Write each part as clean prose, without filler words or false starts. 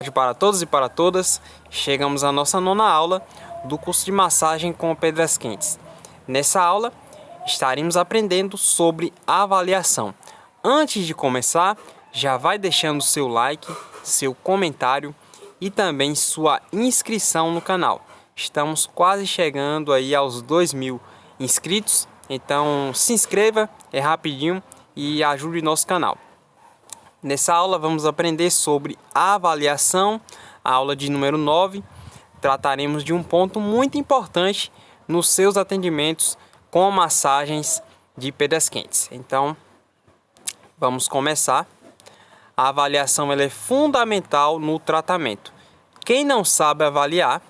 tarde para todos e para todas. Chegamos à nossa nona aula do curso de massagem com pedras quentes. Nessa aula, estaremos aprendendo sobre avaliação. Antes de começar, já vai deixando seu like, seu comentário e também sua inscrição no canal. Estamos quase chegando aí aos 2.000 inscritos, então se inscreva, é rapidinho e ajude nosso canal. Nessa aula vamos aprender sobre avaliação, a aula de número 9. Trataremos de um ponto muito importante nos seus atendimentos com massagens de pedras quentes. Então, vamos começar. A avaliação ela é fundamental no tratamento. Quem não sabe avaliar,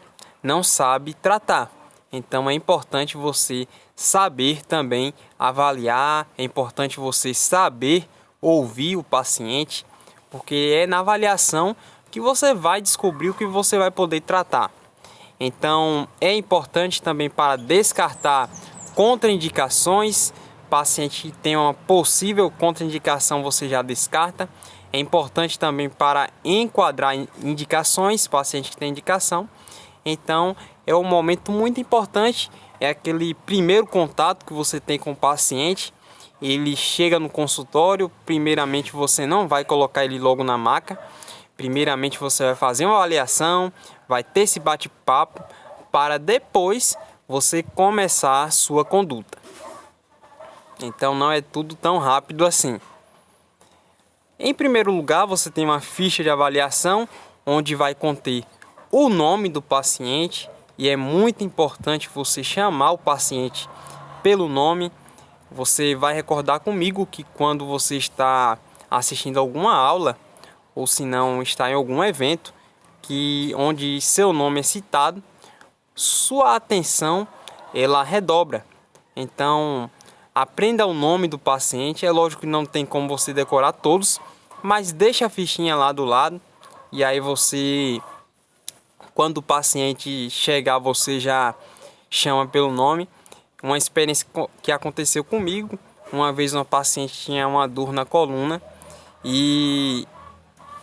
não sabe tratar. Então, é importante você saber também avaliar, é importante você saber ouvir o paciente, porque é na avaliação que você vai descobrir o que você vai poder tratar. Então, é importante também para descartar contraindicações. Paciente que tem uma possível contraindicação, você já descarta. É importante também para enquadrar indicações, paciente que tem indicação. Então, é um momento muito importante, é aquele primeiro contato que você tem com o paciente. Ele chega no consultório, primeiramente você não vai colocar ele logo na maca. Primeiramente você vai fazer uma avaliação, vai ter esse bate-papo, para depois você começar a sua conduta. Então não é tudo tão rápido assim. Em primeiro lugar, você tem uma ficha de avaliação, onde vai conter o nome do paciente. E é muito importante você chamar o paciente pelo nome. Você vai recordar comigo que quando você está assistindo alguma aula, ou se não está em algum evento, onde seu nome é citado, sua atenção ela redobra. Então, aprenda o nome do paciente. É lógico que não tem como você decorar todos, mas deixa a fichinha lá do lado. E aí você, quando o paciente chegar, você já chama pelo nome. Uma experiência que aconteceu comigo, uma vez uma paciente tinha uma dor na coluna e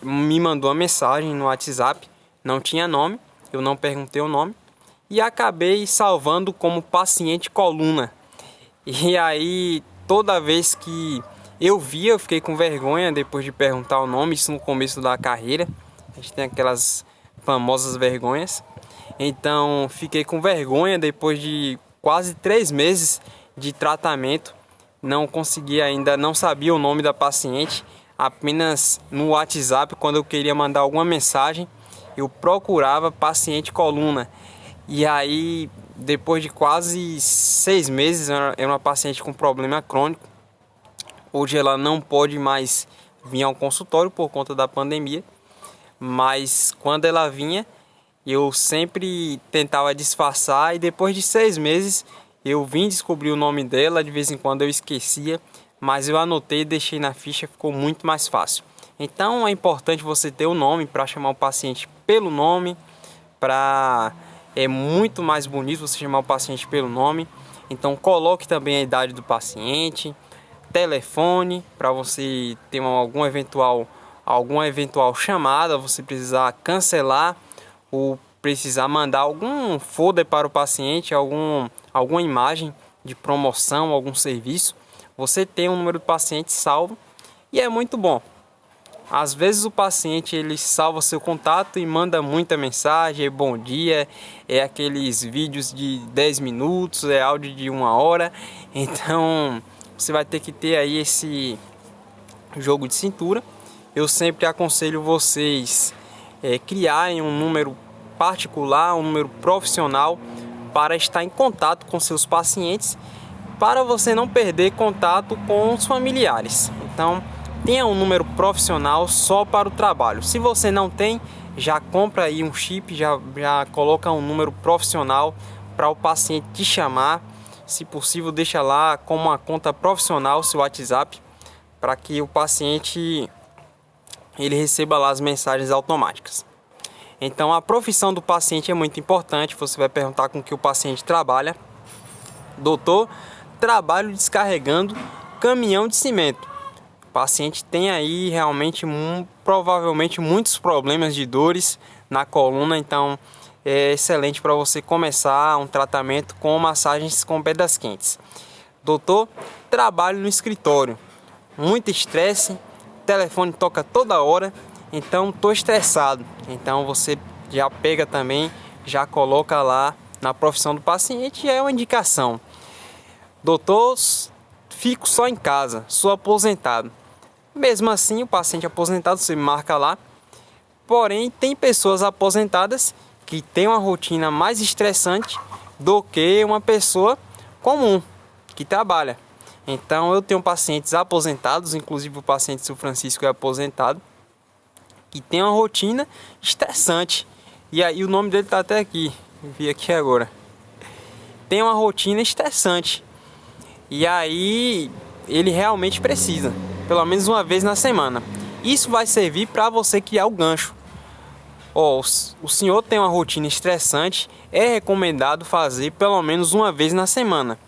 me mandou uma mensagem no WhatsApp, não tinha nome, eu não perguntei o nome e acabei salvando como paciente coluna. E aí toda vez que eu via, eu fiquei com vergonha depois de perguntar o nome, isso no começo da carreira, a gente tem aquelas famosas vergonhas. Então fiquei com vergonha depois de quase 3 meses de tratamento, não consegui ainda, não sabia o nome da paciente, apenas no WhatsApp, quando eu queria mandar alguma mensagem, eu procurava paciente coluna. E aí, depois de quase 6 meses, era uma paciente com problema crônico. Hoje ela não pode mais vir ao consultório por conta da pandemia, mas quando ela vinha, eu sempre tentava disfarçar e depois de 6 meses eu vim descobrir o nome dela. De vez em quando eu esquecia, mas eu anotei e deixei na ficha, ficou muito mais fácil. Então é importante você ter o nome para chamar o paciente pelo nome, é muito mais bonito você chamar o paciente pelo nome. Então coloque também a idade do paciente, telefone, para você ter alguma eventual chamada, você precisar cancelar ou precisar mandar algum folder para o paciente, alguma imagem de promoção, algum serviço, você tem um número do paciente salvo e é muito bom. Às vezes o paciente ele salva seu contato e manda muita mensagem, bom dia, é aqueles vídeos de 10 minutos, é áudio de 1 hora, então você vai ter que ter aí esse jogo de cintura. Eu sempre aconselho vocês criarem um número particular, um número profissional para estar em contato com seus pacientes, para você não perder contato com os familiares. Então, tenha um número profissional só para o trabalho. Se você não tem, já compra aí um chip, já coloca um número profissional para o paciente te chamar. Se possível, deixa lá como uma conta profissional seu WhatsApp, para que o paciente ele receba lá as mensagens automáticas. Então a profissão do paciente é muito importante. Você vai perguntar com que o paciente trabalha. Doutor, trabalho descarregando caminhão de cimento. paciente tem aí realmente provavelmente muitos problemas de dores na coluna, então é excelente para você começar um tratamento com massagens com pedras quentes. Doutor, trabalho no escritório, muito estresse, telefone toca toda hora, então estou estressado. Então você já pega também, já coloca lá na profissão do paciente, é uma indicação. Doutor, fico só em casa, sou aposentado. Mesmo assim, o paciente aposentado, você marca lá. Porém, tem pessoas aposentadas que têm uma rotina mais estressante do que uma pessoa comum que trabalha. Então, eu tenho pacientes aposentados, inclusive o paciente seu Francisco é aposentado, que tem uma rotina estressante. E aí o nome dele está até aqui, vi aqui agora. Tem uma rotina estressante. E aí ele realmente precisa, pelo menos uma vez na semana. Isso vai servir para você criar o gancho. O senhor tem uma rotina estressante, é recomendado fazer pelo menos uma vez na semana,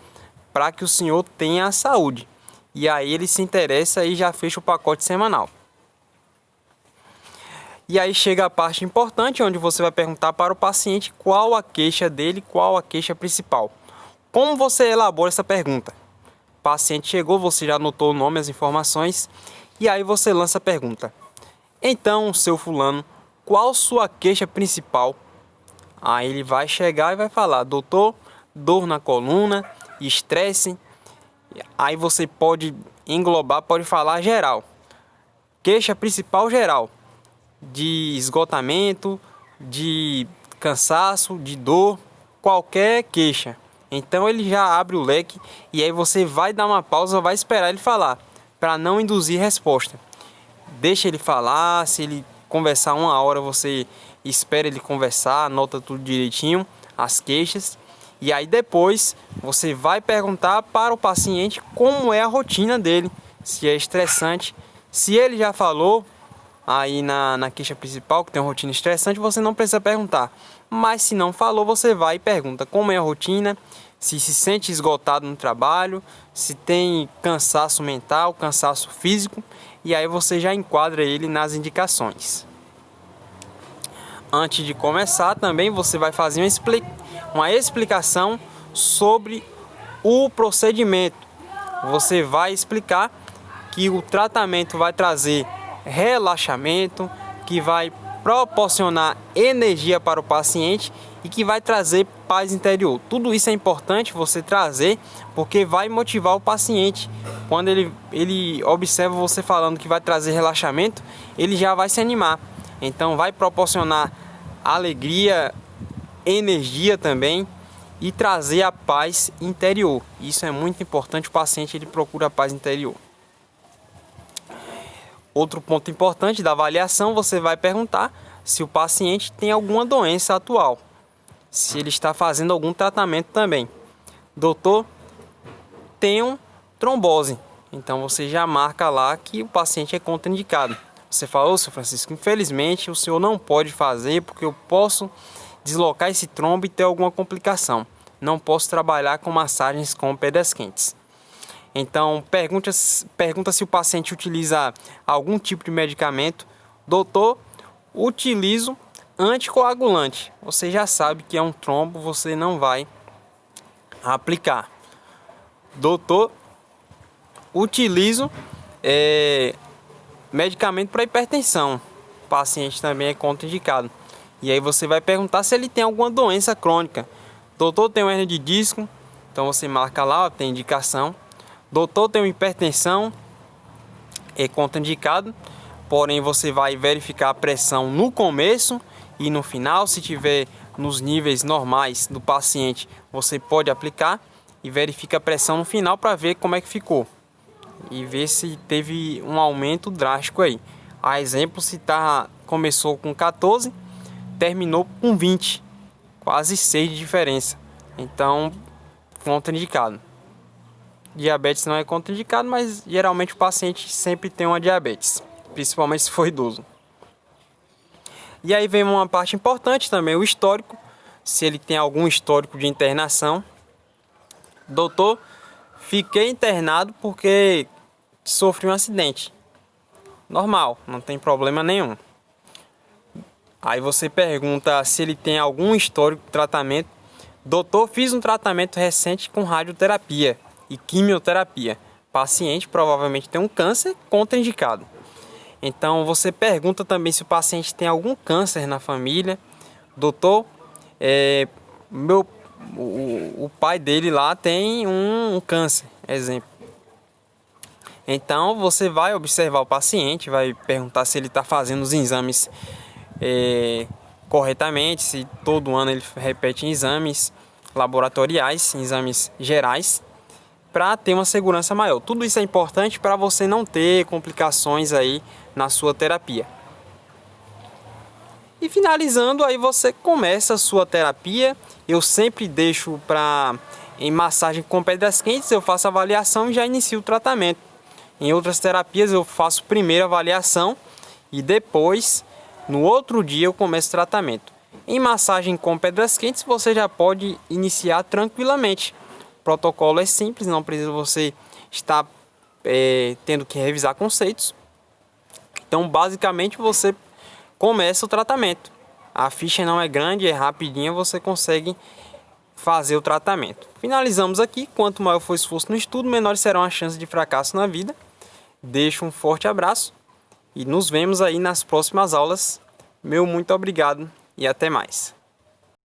para que o senhor tenha a saúde. E aí ele se interessa e já fecha o pacote semanal. E aí chega a parte importante, onde você vai perguntar para o paciente qual a queixa dele, qual a queixa principal. Como você elabora essa pergunta? O paciente chegou, você já anotou o nome, as informações, e aí você lança a pergunta. Então, seu fulano, qual sua queixa principal? Aí ele vai chegar e vai falar, doutor, dor na coluna, estresse. Aí você pode englobar, pode falar geral. Queixa principal geral, de esgotamento, de cansaço, de dor, qualquer queixa. Então ele já abre o leque e aí você vai dar uma pausa, vai esperar ele falar, para não induzir resposta. Deixa ele falar, se ele conversar uma hora, você espera ele conversar, anota tudo direitinho, as queixas. E aí depois você vai perguntar para o paciente como é a rotina dele, se é estressante. Se ele já falou aí na queixa principal que tem uma rotina estressante, você não precisa perguntar. Mas se não falou, você vai e pergunta como é a rotina, se sente esgotado no trabalho, se tem cansaço mental, cansaço físico, e aí você já enquadra ele nas indicações. Antes de começar, também você vai fazer uma explicação sobre o procedimento. Você vai explicar que o tratamento vai trazer relaxamento, que vai proporcionar energia para o paciente e que vai trazer paz interior. Tudo isso é importante você trazer, porque vai motivar o paciente. Quando ele observa você falando que vai trazer relaxamento, ele já vai se animar. Então vai proporcionar alegria, energia também e trazer a paz interior. Isso é muito importante, o paciente ele procura a paz interior. Outro ponto importante da avaliação, você vai perguntar se o paciente tem alguma doença atual, se ele está fazendo algum tratamento também. Doutor, tenho trombose. Então você já marca lá que o paciente é contraindicado. Você falou, seu Francisco, infelizmente o senhor não pode fazer porque eu posso deslocar esse trombo e ter alguma complicação. Não posso trabalhar com massagens com pedras quentes. Então pergunta se o paciente utiliza algum tipo de medicamento. Doutor, utilizo anticoagulante. Você já sabe que é um trombo, você não vai aplicar. Doutor, utilizo medicamento para hipertensão. O paciente também é contraindicado. E aí você vai perguntar se ele tem alguma doença crônica. Doutor, tem uma hernia de disco. Então você marca lá, ó, tem indicação. Doutor, tem uma hipertensão. É contraindicado. Porém você vai verificar a pressão no começo e no final. Se tiver nos níveis normais do paciente, você pode aplicar. E verifica a pressão no final para ver como é que ficou. E ver se teve um aumento drástico aí. A exemplo, se começou com 14, terminou com 20. Quase 6 de diferença. Então, contraindicado. Diabetes não é contraindicado, mas geralmente o paciente sempre tem uma diabetes. Principalmente se for idoso. E aí vem uma parte importante também, o histórico. Se ele tem algum histórico de internação. Doutor, fiquei internado porque sofri um acidente. normal, não tem problema nenhum. Aí você pergunta se ele tem algum histórico de tratamento. Doutor, fiz um tratamento recente com radioterapia e quimioterapia. Paciente provavelmente tem um câncer contraindicado. Então você pergunta também se o paciente tem algum câncer na família. Doutor, o pai dele lá tem um câncer, exemplo. Então você vai observar o paciente, vai perguntar se ele está fazendo os exames corretamente, se todo ano ele repete exames laboratoriais, exames gerais, para ter uma segurança maior. Tudo isso é importante para você não ter complicações aí na sua terapia. E finalizando, aí você começa a sua terapia. Eu sempre deixo em massagem com pedras quentes, eu faço a avaliação e já inicio o tratamento. Em outras terapias eu faço primeiro a avaliação e depois, no outro dia, eu começo o tratamento. Em massagem com pedras quentes você já pode iniciar tranquilamente. O protocolo é simples, não precisa você estar tendo que revisar conceitos. Então basicamente você começa o tratamento. A ficha não é grande, é rapidinha, você consegue fazer o tratamento. Finalizamos aqui. Quanto maior for o esforço no estudo, menores serão as chances de fracasso na vida. Deixo um forte abraço e nos vemos aí nas próximas aulas. Meu muito obrigado e até mais.